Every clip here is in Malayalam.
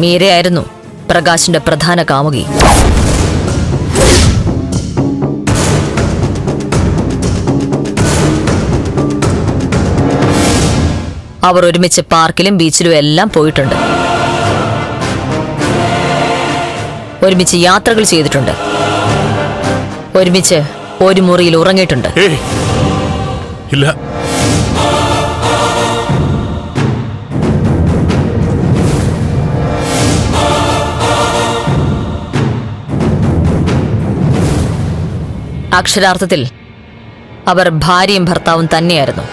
മീരയായിരുന്നു പ്രകാശിന്റെ പ്രധാന കാമുകി. അവർ ഒരുമിച്ച് പാർക്കിലും ബീച്ചിലും എല്ലാം പോയിട്ടുണ്ട്. ഒരുമിച്ച് യാത്രകൾ ചെയ്തിട്ടുണ്ട്. ഒരുമിച്ച് ഒരു മുറിയിൽ ഉറങ്ങിയിട്ടുണ്ട്. ഇല്ല, അക്ഷരാർത്ഥത്തിൽ അവർ ഭാര്യയും ഭർത്താവും തന്നെയായിരുന്നു.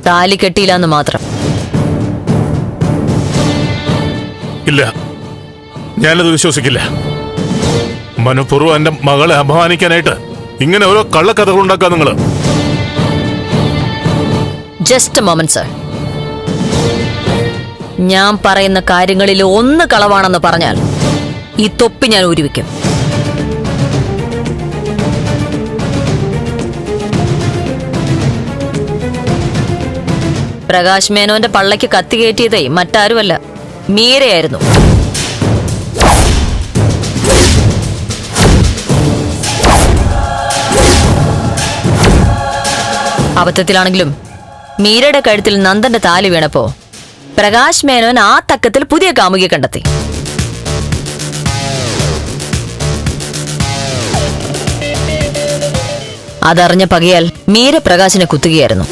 താലി കെട്ടിയില്ലെന്ന് മാത്രം. ഇല്ല, ഞാനത് വിശ്വസിക്കില്ല. മനഃപൂർവ്വം എന്റെ മകളെ അപമാനിക്കാനായിട്ട് ഇങ്ങനെ ഓരോ കള്ളക്കഥകൾ ഉണ്ടാക്കുക നിങ്ങള്. Just A moment sir. ഞാൻ പറയുന്ന കാര്യങ്ങളിൽ ഒന്ന് കളവാണെന്ന് പറഞ്ഞാൽ ഈ തൊപ്പി ഞാൻ ഊരിവെക്കും. പ്രകാശ് മേനോന്റെ പള്ളയ്ക്ക് കത്തി കയറ്റിയതേ മറ്റാരുമല്ല, മീരയായിരുന്നു. അബദ്ധത്തിലാണെങ്കിലും മീരയുടെ കഴുത്തിൽ നന്ദന്റെ താലി വീണപ്പോ പ്രകാശ് മേനോൻ ആ തക്കത്തിൽ പുതിയ കാമുകിയെ കണ്ടെത്തി. അതറിഞ്ഞ പകയാൽ മീര പ്രകാശിനെ കുത്തുകയായിരുന്നു.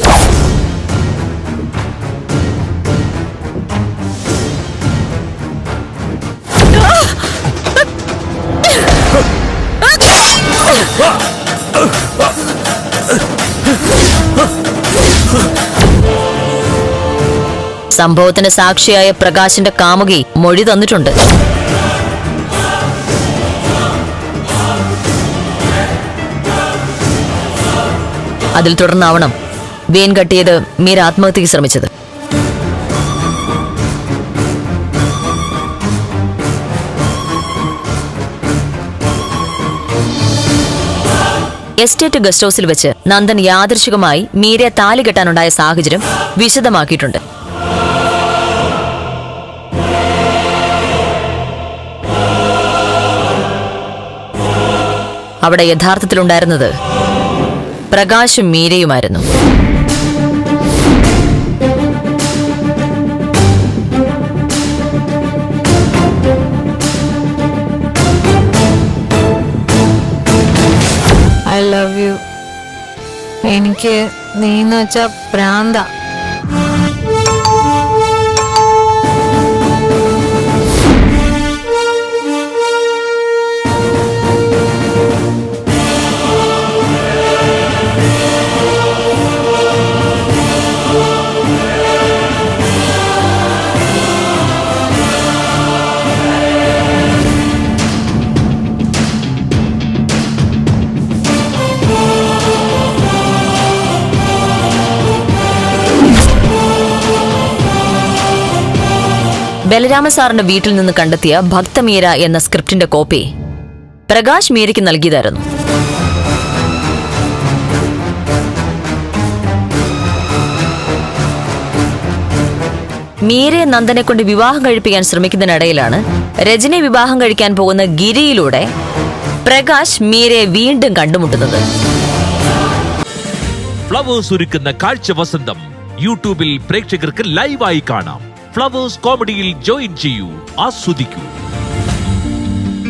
സംഭവത്തിന് സാക്ഷിയായ പ്രകാശിന്റെ കാമുകി മൊഴി തന്നിട്ടുണ്ട്. അതിൽ തുടർന്നാവണം വേൻ കെട്ടിയത് മീര ആത്മഹത്യക്ക് ശ്രമിച്ചത്. എസ്റ്റേറ്റ് ഗസ്റ്റ് ഹൌസിൽ വെച്ച് നന്ദൻ യാദൃശികമായി മീരയെ താലി കെട്ടാനുണ്ടായ സാഹചര്യം വിശദമാക്കിയിട്ടുണ്ട്. അവിടെ യഥാർത്ഥത്തിലുണ്ടായിരുന്നത് പ്രകാശും മീരയുമായിരുന്നു. I love you. എനിക്ക് നീന്ന് വെച്ച പ്രാന്ത. ബലരാമ സാറിന്റെ വീട്ടിൽ നിന്ന് കണ്ടെത്തിയ ഭക്തമീര എന്ന സ്ക്രിപ്റ്റിന്റെ കോപ്പി പ്രകാശ് മീരയ്ക്ക് നൽകിയതായിരുന്നു. മീരയെ നന്ദനെ കൊണ്ട് വിവാഹം കഴിപ്പിക്കാൻ ശ്രമിക്കുന്നതിനിടയിലാണ് രജനി വിവാഹം കഴിക്കാൻ പോകുന്ന ഗിരിയിലൂടെ പ്രകാശ് മീരയെ വീണ്ടും കണ്ടുമുട്ടുന്നത്. ഫ്ലവേഴ്സ് ഒരുക്കുന്ന കാഴ്ച വസന്തം യൂട്യൂബിൽ പ്രേക്ഷകർക്ക് ലൈവായി കാണാം. ഫ്ലവേഴ്സ് കോമഡിയിൽ ജോയിൻ ചെയ്യൂ, ആസ്വദിക്കൂ.